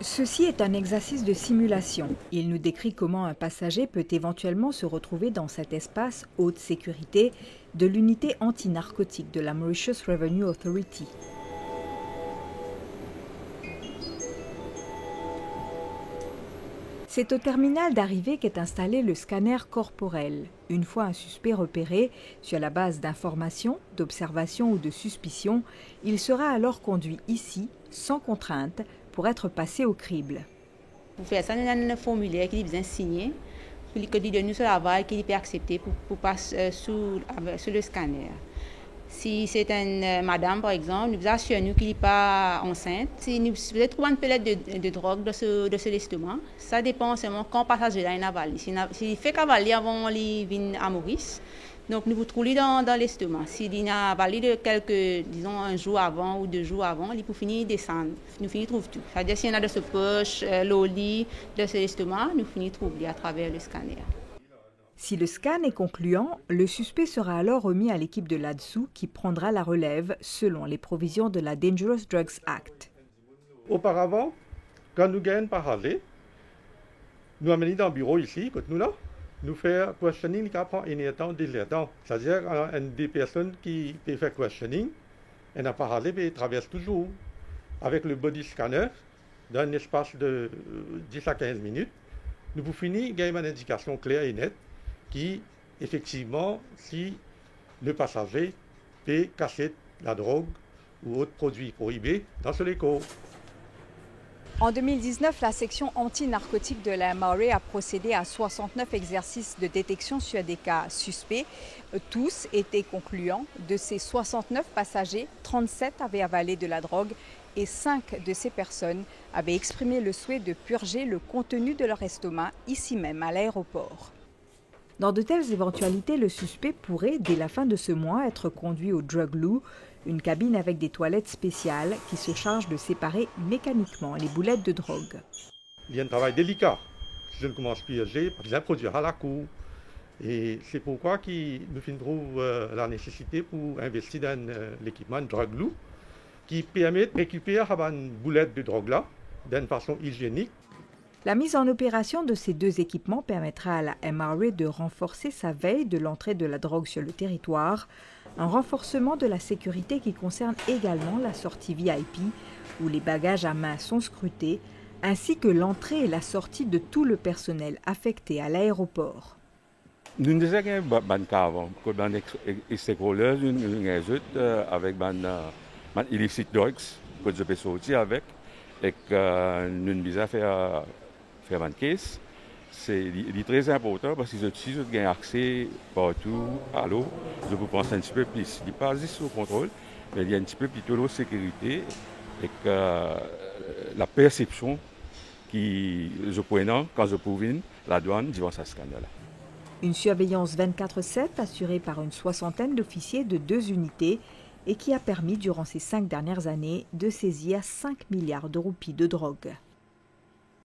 Ceci est un exercice de simulation. Il nous décrit comment un passager peut éventuellement se retrouver dans cet espace haute sécurité de l'unité anti-narcotique de la Mauritius Revenue Authority. C'est au terminal d'arrivée qu'est installé le scanner corporel. Une fois un suspect repéré, sur la base d'informations, d'observations ou de suspicions, il sera alors conduit ici, sans contrainte, pour être passé au crible. Pour faire ça, on a un formulaire qui est besoin de signer, pour que nous sur la vague qui peut accepter pour passer sur le scanner. Si c'est une madame, par exemple, nous assurons qu'elle n'est pas enceinte. Si nous trouvons une pellet de drogue dans ce l'estomac, ça dépend seulement quand le passager là est avalé. S'il fait cavaler avant de venir à Maurice, donc nous vous trouvons dans l'estomac. S'il a avalé de disons un jour avant ou 2 jours avant, il peut finir descendre. Nous finissons trouver tout. C'est-à-dire s'il y en a de ce poche, l'oli, de ce l'estomac, nous finissons trouver à travers le scanner. Si le scan est concluant, le suspect sera alors remis à l'équipe de l'ADSU qui prendra la relève selon les provisions de la Dangerous Drugs Act. Auparavant, quand nous gagnons par aller, nous amenons dans le bureau ici, quand nous là, nous faisons questioning qui prend un temps, 2 temps. C'est-à-dire des personnes qui font questioning, et par aller, traversent toujours avec le body scanner dans un espace de 10 à 15 minutes. Nous vous finissons gagner une indication claire et nette qui, effectivement, si le passager peut cacher la drogue ou autre produit prohibé dans ce léco. En 2019, la section anti-narcotique de la MRA a procédé à 69 exercices de détection sur des cas suspects. Tous étaient concluants. De ces 69 passagers, 37 avaient avalé de la drogue et 5 de ces personnes avaient exprimé le souhait de purger le contenu de leur estomac ici même à l'aéroport. Dans de telles éventualités, le suspect pourrait, dès la fin de ce mois, être conduit au Drug Loo, une cabine avec des toilettes spéciales qui se chargent de séparer mécaniquement les boulettes de drogue. Il y a un travail délicat. Si je ne commence plus à piéger, il produira à la cour. Et c'est pourquoi nous trouvons la nécessité pour investir dans l'équipement Drug Loo qui permet de récupérer une boulette de drogue-là d'une façon hygiénique. La mise en opération de ces 2 équipements permettra à la MRA de renforcer sa veille de l'entrée de la drogue sur le territoire, un renforcement de la sécurité qui concerne également la sortie VIP, où les bagages à main sont scrutés, ainsi que l'entrée et la sortie de tout le personnel affecté à l'aéroport. Nous avons des avant, des stakeholders, avec des illicit drugs, que je peux sortir avec, et que nous avons faire une caisse. C'est très important parce que si je gagne accès partout à l'eau, je peux penser un petit peu plus. Il n'y a pas juste au contrôle, mais il y a un petit peu plutôt de sécurité et que la perception qui je prends quand je provine la douane devant ce scandale. Une surveillance 24/7 assurée par une 60aine d'officiers de 2 unités et qui a permis durant ces 5 dernières années de saisir 5 milliards de roupies de drogue.